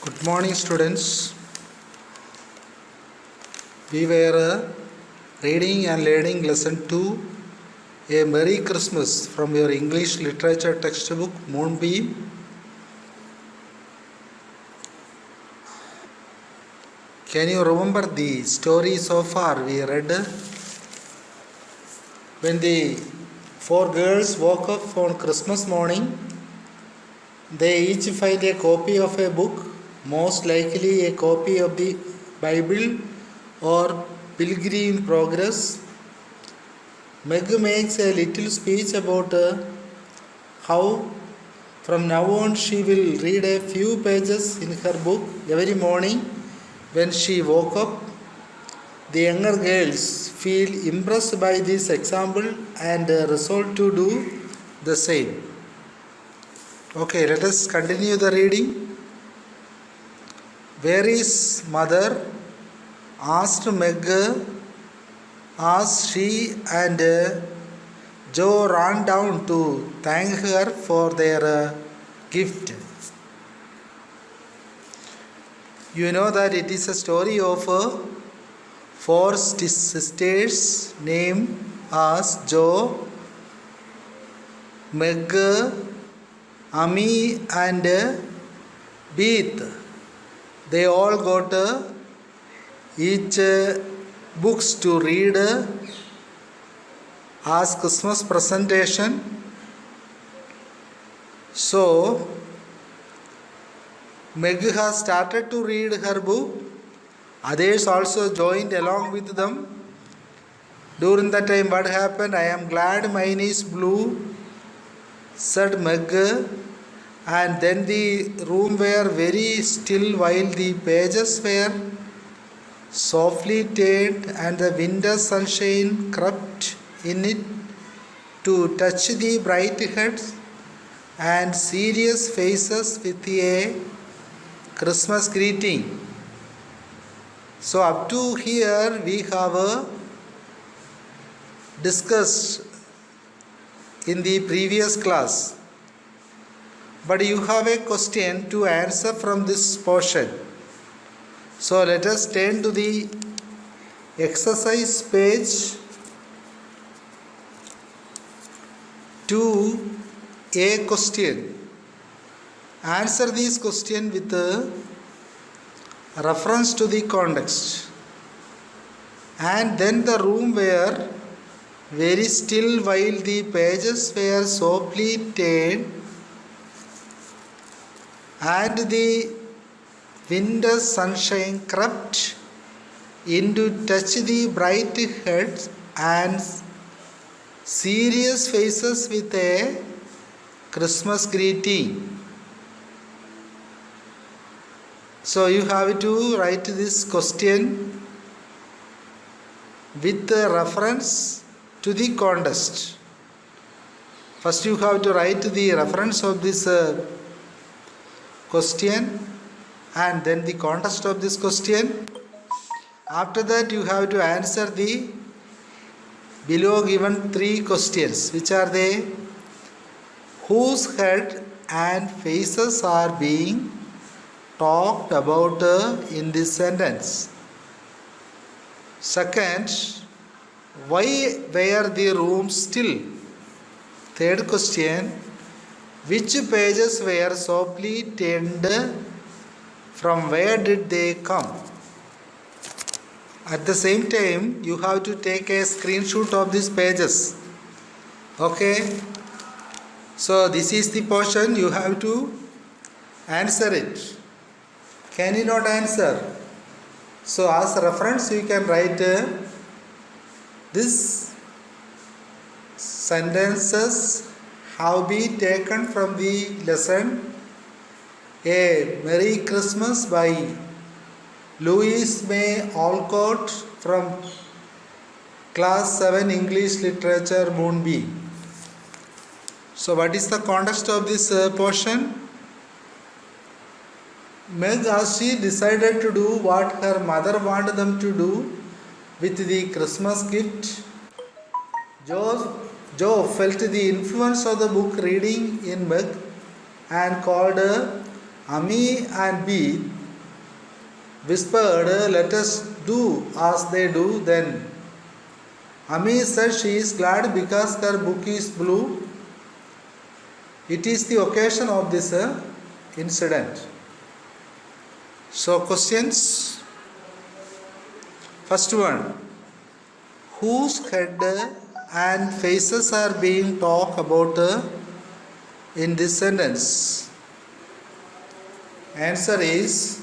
Good morning, students. We were reading and learning lesson 2, A Merry Christmas from your English literature textbook, Moonbeam. Can you remember the story so far we read? When the four girls woke up on Christmas morning, they each find a copy of a book, most likely a copy of the Bible or Pilgrim Progress. Meg makes a little speech about how from now on she will read a few pages in her book every morning when she woke up. The younger girls feel impressed by this example and resolve to do the same. Okay, let us continue the reading. Where is mother? Asked Meg as she and Joe ran down to thank her for their gift. You know that it is a story of four sisters named as Joe, Meg, Ami and Beth. They all got each books to read as Christmas presentation. So Meg has started to read her book. Others also joined along with them. During that time, what happened? I am glad mine is blue, said Meg. And then the room were very still while the pages were softly turned and the winter sunshine crept in it to touch the bright heads and serious faces with a Christmas greeting. So up to here we have discussed in the previous class. But you have a question to answer from this portion. So let us turn to the exercise page 2, a question. Answer this question with reference to the context. And then the room were very still while the pages were softly turned and the winter sunshine crept in to touch the bright heads and serious faces with a Christmas greeting. So you have to write this question with reference to the context. First you have to write the reference of this question and then the context of this question. After that you have to answer the below given 3 questions. Which are they? Whose head and faces are being talked about in this sentence? Second, why were the rooms still? Third question, which pages were softly turned? From where did they come? At the same time, you have to take a screenshot of these pages. Okay? So this is the portion you have to answer it. Can you not answer? So as reference you can write this sentences have been taken from the lesson A Merry Christmas by Louise May Alcott from Class 7 English Literature Moonbeam. So what is the context of this portion? Meg, as she decided to do what her mother wanted them to do with the Christmas gift, Joe felt the influence of the book reading in Meg and called Ami and Beat whispered, "Let us do as they do." Then Ami said she is glad because her book is blue. It is the occasion of this incident. So questions. First one. Whose head and faces are being talked about in this sentence? Answer is,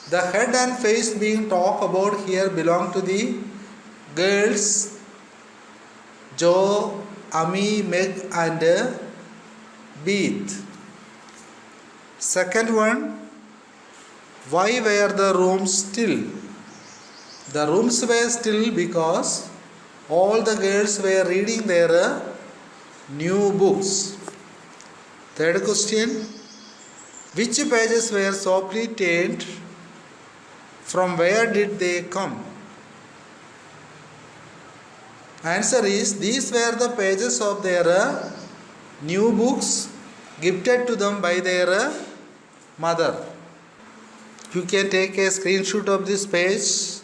the head and face being talked about here belong to the girls Joe, Ami, Meg and Beat. Second one, why were the rooms still? The rooms were still because all the girls were reading their new books. Third question, which pages were softly turned? From where did they come? Answer is, these were the pages of their new books gifted to them by their mother. You can take a screenshot of this page.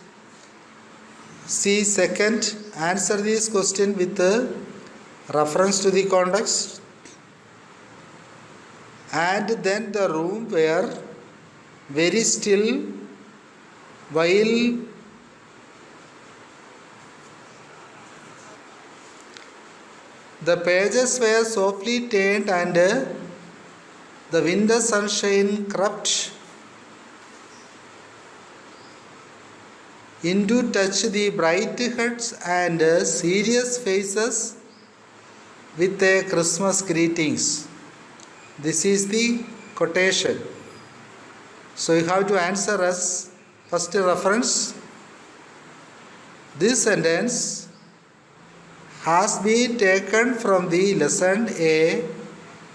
See second, answer this question with reference to the context. And then the room were very still while the pages were softly turned and the winter sunshine crept into touch the bright heads and serious faces with a Christmas greetings. This is the quotation. So you have to answer as first reference. This sentence has been taken from the lesson A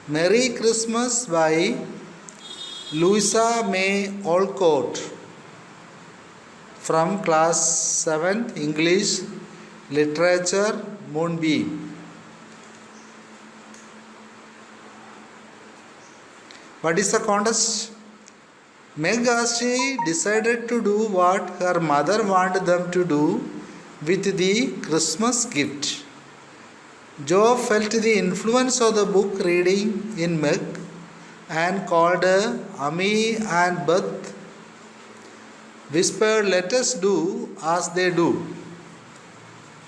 Merry Christmas by Louisa May Alcott from class 7th English Literature, Moonbeam. What is the context? Meg Ashley decided to do what her mother wanted them to do with the Christmas gift. Joe felt the influence of the book reading in Meg and called Ami and Beth whispered, "Let us do as they do."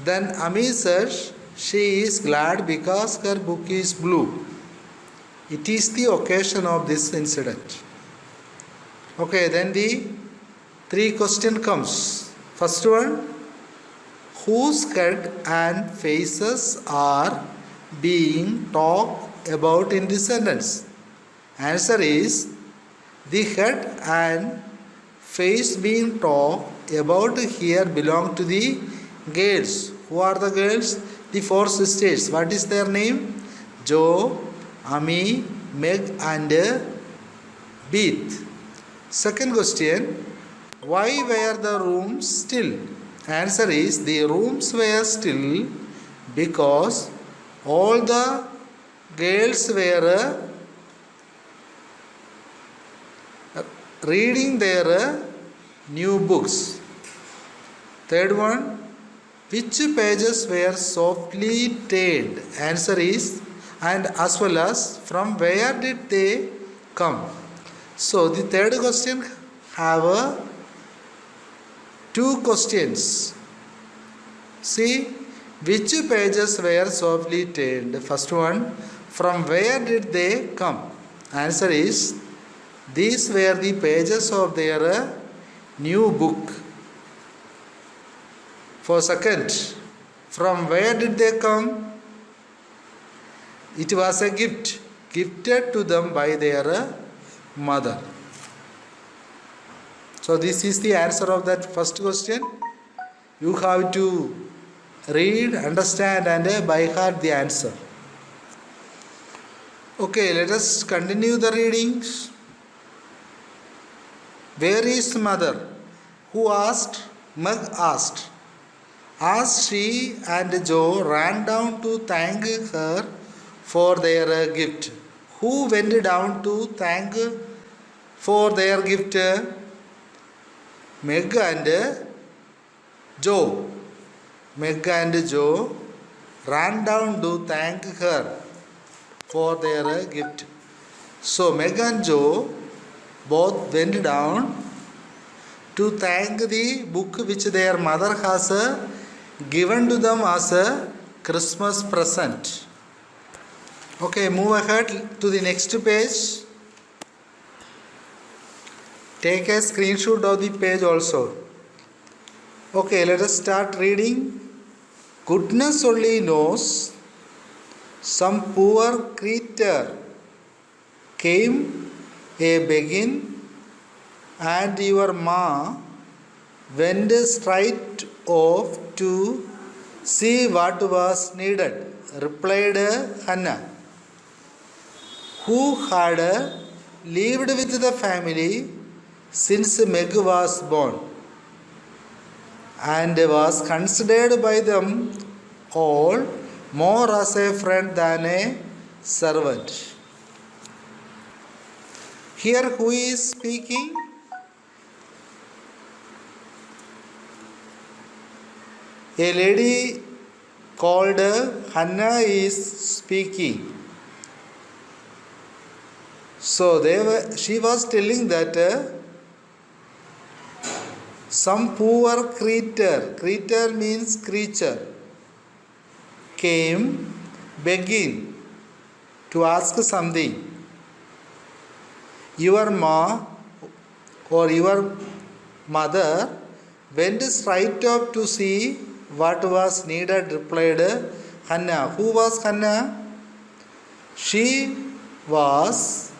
Then Ami said she is glad because her book is blue. It is the occasion of this incident. Okay, then the three question comes. First one, whose head and faces are being talked about in this sentence? Answer is, the head and face being talked about here belong to the girls. Who are the girls? The four sisters. What is their name? Jo, Ami, Meg and Beat. Second question, why were the rooms still? Answer is, the rooms were still because all the girls were reading their new books. Third one, which pages were softly turned? Answer is, and as well as from where did they come? So the third question have two questions. See, which pages were softly turned? First one, from where did they come? Answer is, these were the pages of their new book. For second, from where did they come? It was a gift gifted to them by their mother. So this is the answer of that first question. You have to read, understand and by heart the answer. Okay, let us continue the readings. Where is mother? Who asked? Meg asked. As she and Joe ran down to thank her for their gift. Who went down to thank for their gift? Meg and Joe. Meg and Joe ran down to thank her for their gift. So Meg and Joe both went down to thank the book which their mother has given to them as a Christmas present. Okay, move ahead to the next page. Take a screenshot of the page also. Okay, let us start reading. Goodness only knows some poor creature came a begging, and your ma went straight off to see what was needed, replied Hannah, who had lived with the family since Meg was born and was considered by them all more as a friend than a servant. Here, who is speaking? A lady called Hannah is speaking. So she was telling that some poor creature means creature, came begging to ask something. Your ma or your mother went straight up to see what was needed, replied Hannah. Who was Hannah? She was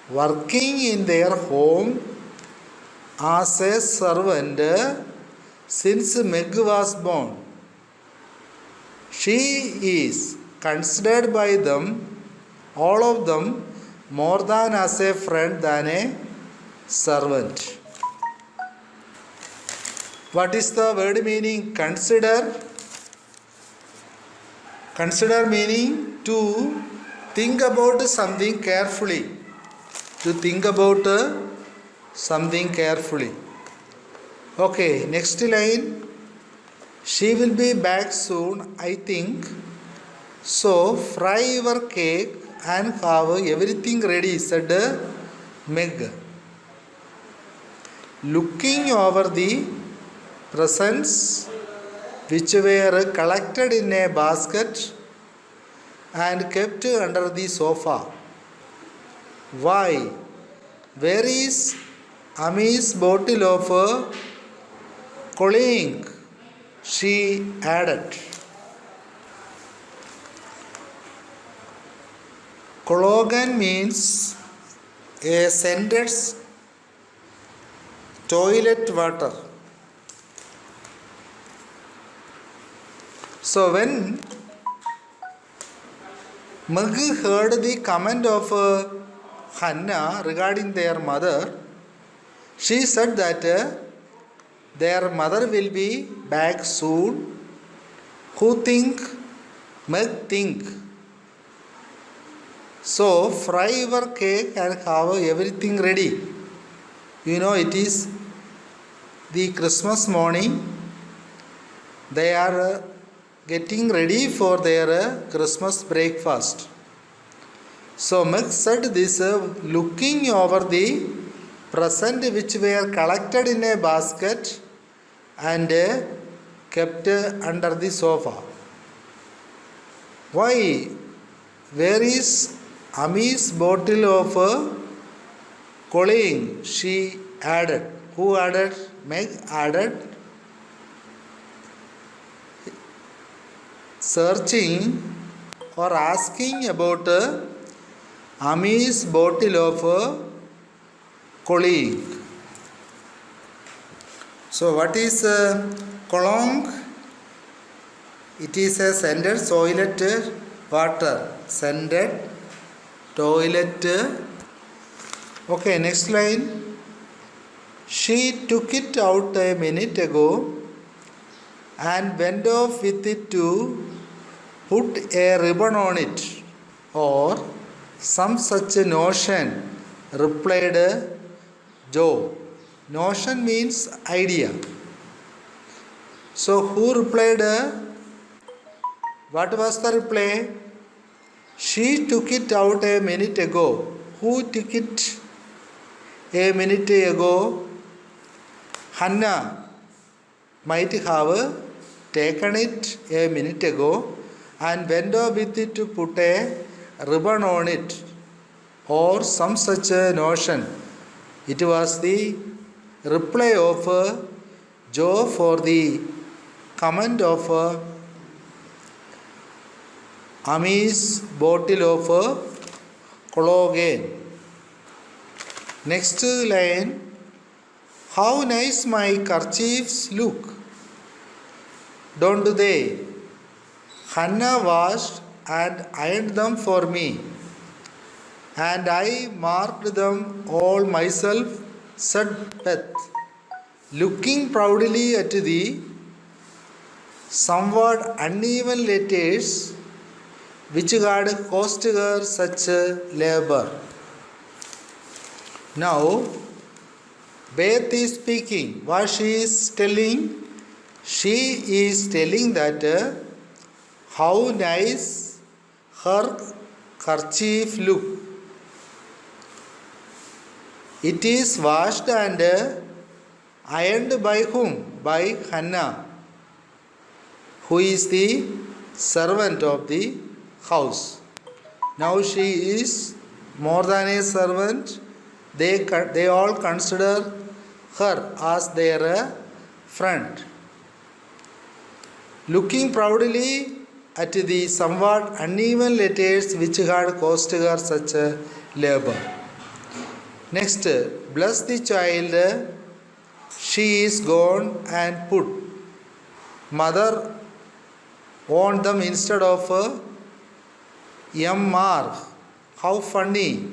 working in their home as a servant since Meg was born. She is considered by them, all of them, more than as a friend than a servant. What is the word meaning? Consider. Consider meaning to think about something carefully. To think about something carefully. Okay, next line. She will be back soon, I think. So fry your cake and have everything ready, said Meg. Looking over the presents which were collected in a basket and kept under the sofa. Why? Where is Ami's bottle of cologne? She added. Cologne means a scented toilet water. So when Meg heard the comment of Hannah regarding their mother, she said that their mother will be back soon. Who think? Meg think. So fry your cake and have everything ready. You know, it is the Christmas morning. They are getting ready for their Christmas breakfast. So Meg said this, looking over the present which were collected in a basket and kept under the sofa. Why? Where is Ami's bottle of cologne? She added. Who added? Meg added. Searching or asking about Ami's bottle of cologne. So what is cologne? It is a scented toilet water. Scented toilet. Okay, next line. She took it out a minute ago and went off with it to put a ribbon on it or Some such notion, replied Joe. Notion means idea. So who replied? What was the reply? She took it out a minute ago. Who took it a minute ago? Hannah might have taken it a minute ago and went off with it to put a ribbon on it, or some such a notion. It was the reply of Joe for the comment of Ami's bottle of cologne. Next line. How nice my kerchiefs look, don't they? Hannah washed and ironed them for me, and I marked them all myself, said Beth, looking proudly at the somewhat uneven letters which had cost her such labor. Now, Beth is speaking. What she is telling? She is telling that how nice her kerchief look. It is washed and ironed by whom? By Hannah, who is the servant of the house. Now she is more than a servant. They all consider her as their friend. Looking proudly at the somewhat uneven letters which had cost her such a labor. Next, bless the child. She is gone and put mother on them instead of M.R. How funny,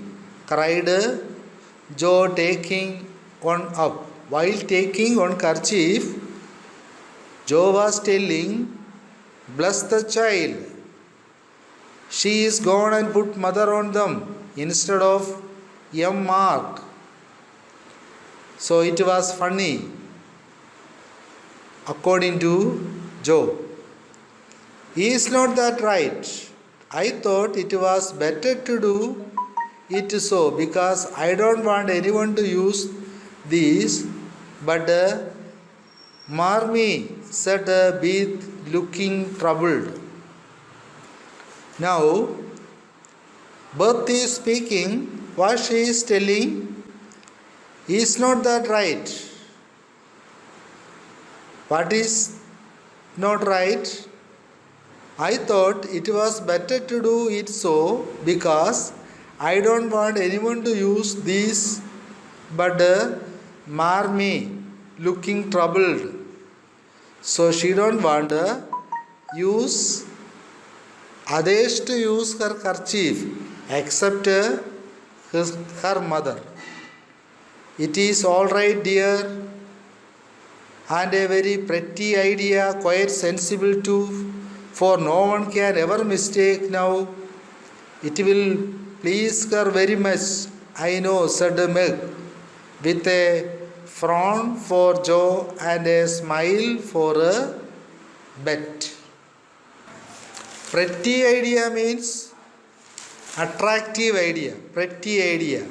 cried Joe, taking one up. While taking on kerchief, Joe was telling, bless the child. She is gone and put mother on them instead of M.R. So it was funny, according to Joe. Is not that right? I thought it was better to do it so, because I don't want anyone to use these. But Marmee, said Beth, looking troubled. Now, Beth is speaking. What she is telling? Is not that right? What is not right? I thought it was better to do it so, because I don't want anyone to use these. But Marmee, looking troubled. So she don't want use others to use her kerchief except her mother. It is all right, dear, and a very pretty idea, quite sensible too, for no one can ever mistake now. It will please her very much, I know, said Meg, with a frown for Joe and a smile for a Bet. Pretty idea means attractive idea. Pretty idea.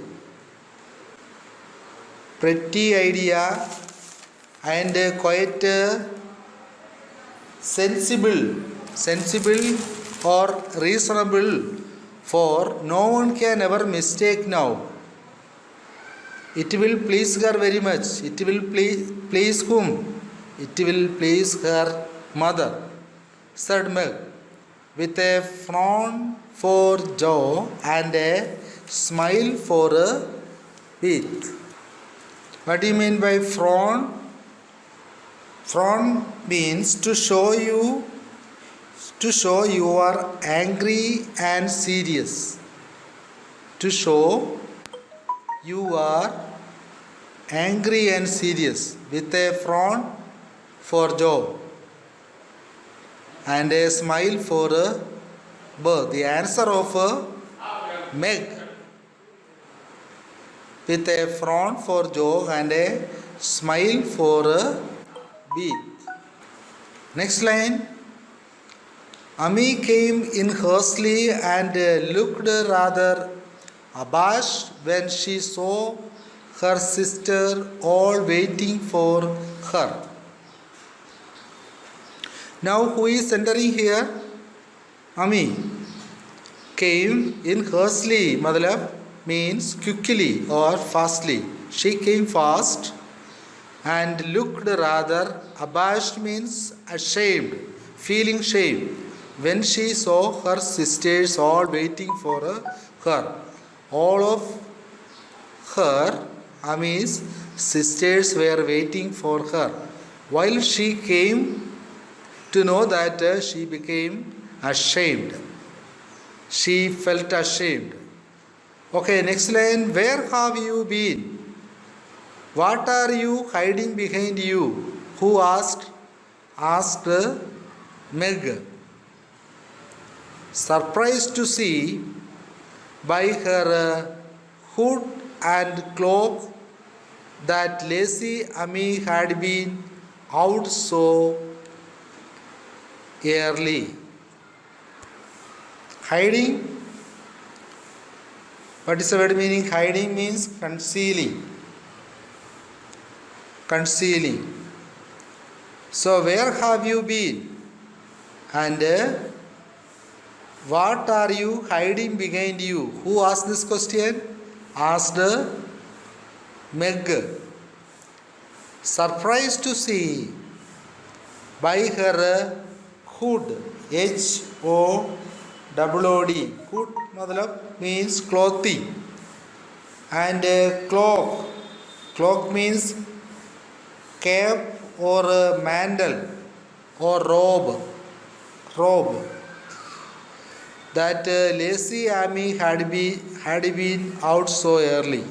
Pretty idea and quite sensible or reasonable, for no one can ever mistake now. It will please her very much. It will please whom? It will please her mother, said Meg, with a frown for Joe and a smile for Beth. What do you mean by frown? Frown means to show you are angry and serious. To show you are angry and serious, with a frown for Joe and a smile for Beth. The answer of Meg, with a frown for joke and a smile for a beat. Next line. Ami came in hastily and looked rather abashed when she saw her sister all waiting for her. Now who is entering here? Ami came in hastily, matlab means quickly or fastly. She came fast and looked rather abashed means ashamed, feeling shame when she saw her sisters all waiting for her. All of her, Ami's sisters were waiting for her. While she came to know that she became ashamed. She felt ashamed. Okay, next line. Where have you been? What are you hiding behind you? Who asked? Asked Meg. Surprised to see by her hood and cloak that lazy Ami had been out so early. Hiding. What is the word meaning? Hiding means concealing. Concealing. So where have you been? And what are you hiding behind you? Who asked this question? Asked Meg. Surprised to see by her hood. H-O-O-D. Hood means clothing. And cloak. Cloak means cap or mantle or robe. That lazy Ami had been out so early.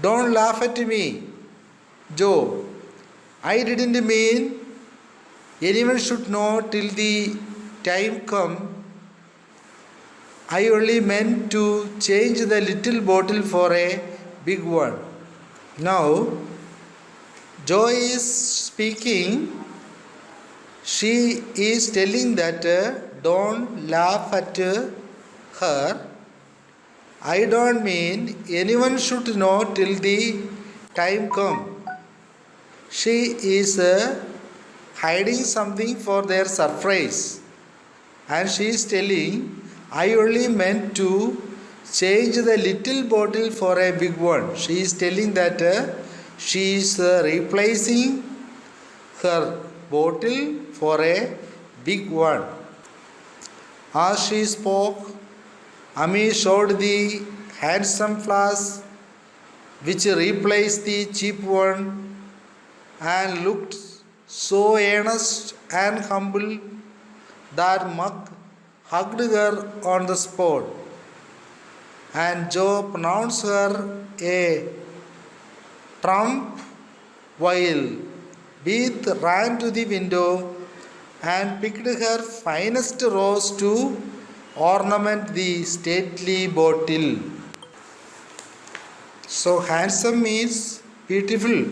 Don't laugh at me, Joe. I didn't mean anyone should know till the time come. I only meant to change the little bottle for a big one. Now, Joe is speaking. She is telling that don't laugh at her. I don't mean anyone should know till the time come. She is hiding something for their surprise. And she is telling, I only meant to change the little bottle for a big one. She is telling that she is replacing her bottle for a big one. As she spoke, Ami showed the handsome flask which replaced the cheap one and looked so earnest and humble that Mug hugged her on the spot. And Joe pronounced her a trump while Beeth ran to the window and picked her finest rose to ornament the stately bottle. So handsome means beautiful.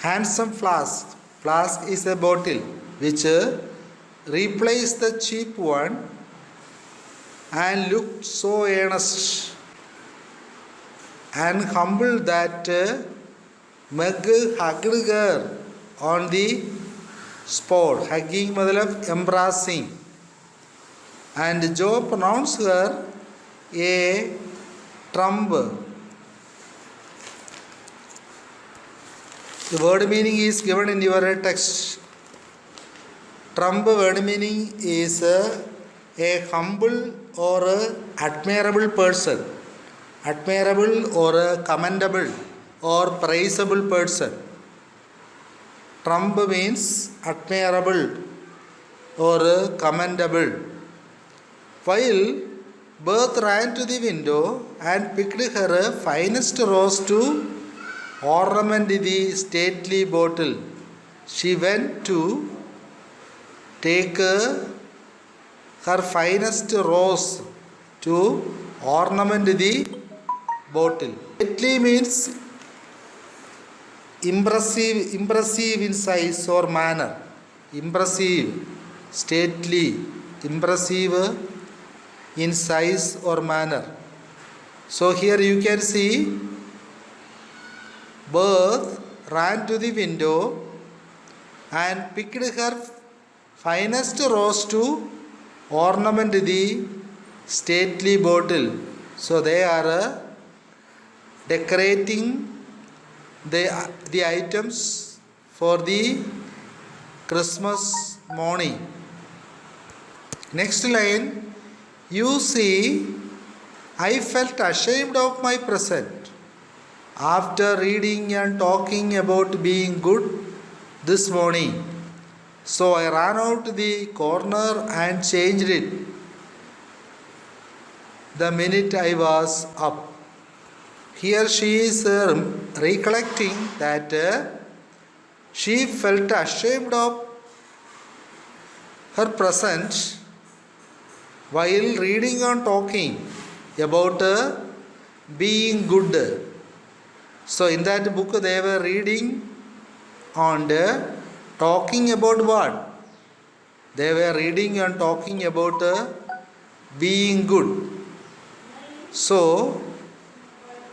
Handsome flask. Flask is a bottle which replaced the cheap one and looked so earnest and humble that Meg hugged her on the spot. Hugging matlab embracing. And Joe pronounced her a trump. The word meaning is given in your text. Trump word meaning is a humble or admirable person. Admirable or commendable or praisable person. Trump means admirable or commendable. While Beeth ran to the window and picked her finest rose to ornament the stately bottle, she went to take her finest rose to ornament the bottle. Stately means impressive in size or manner. Impressive, stately, impressive in size or manner. So here you can see Berthe ran to the window and picked her finest rose to ornament the stately bottle. So they are decorating the items for the Christmas morning. Next line, you see, I felt ashamed of my present. After reading and talking about being good this morning, so I ran out to the corner and changed it the minute I was up. Here she is recollecting that she felt ashamed of her present while reading and talking about being good. So in that book they were reading and talking about what? They were reading and talking about being good. So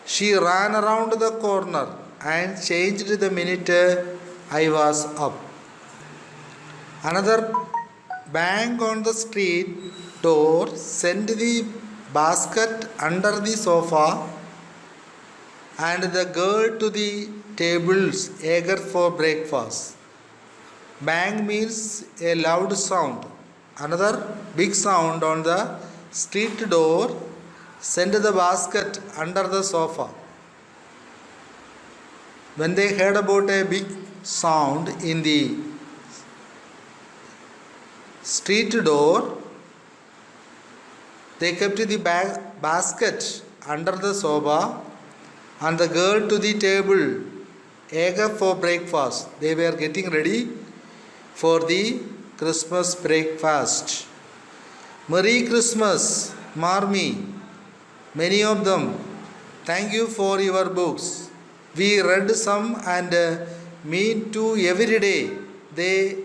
she ran around the corner and changed the minute I was up. Another bang on the street door sent the basket under the sofa and the girl to the tables eager for breakfast. Bang means a loud sound. Another big sound on the street door sent the basket under the sofa. When they heard about a big sound in the street door, they kept the basket under the sofa and the girl to the table, eager for breakfast. They were getting ready for the Christmas breakfast. Merry Christmas, Marmee. Many of them. Thank you for your books. We read some and me too every day. They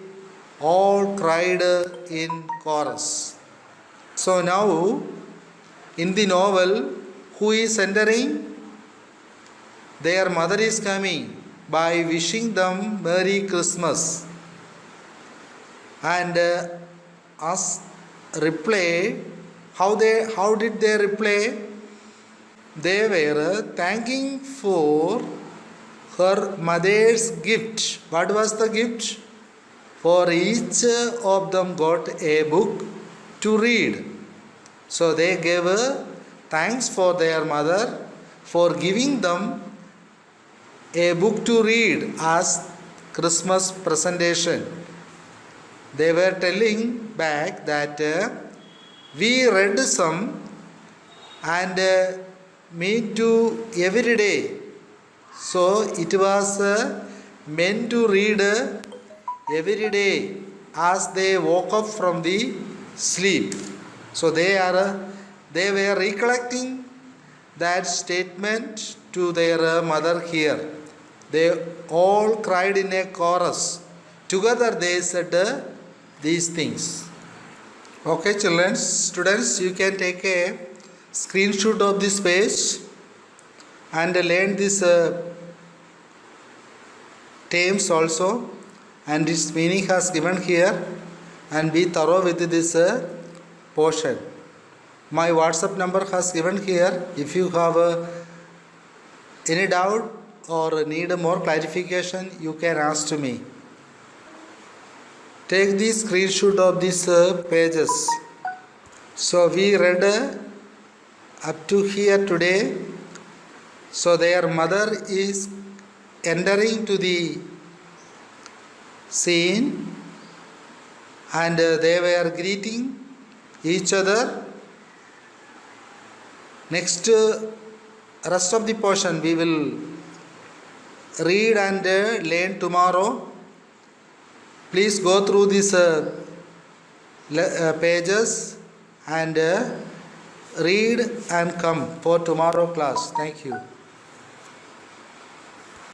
all cried in chorus. So now, in the novel, who is entering? Their mother is coming by wishing them Merry Christmas. And as reply, how did they reply? They were thanking for her mother's gift. What was the gift? For each of them got a book to read. So they gave thanks for their mother for giving them a book to read as Christmas presentation. They were telling back that we read some and me too every day. So it was meant to read every day as they woke up from the sleep. So they were recollecting that statement to their mother here. They all cried in a chorus. Together they said these things. Okay, children, students, you can take a screenshot of this page and learn these terms also, and its meaning has given here, and be thorough with this portion. My WhatsApp number has given here. If you have any doubt or need more clarification, you can ask to me. Take the screenshot of these pages. So we read up to here today. So their mother is entering to the scene and they were greeting each other. Next, rest of the portion we will read and learn tomorrow. Please go through this pages and read and come for tomorrow class. Thank you.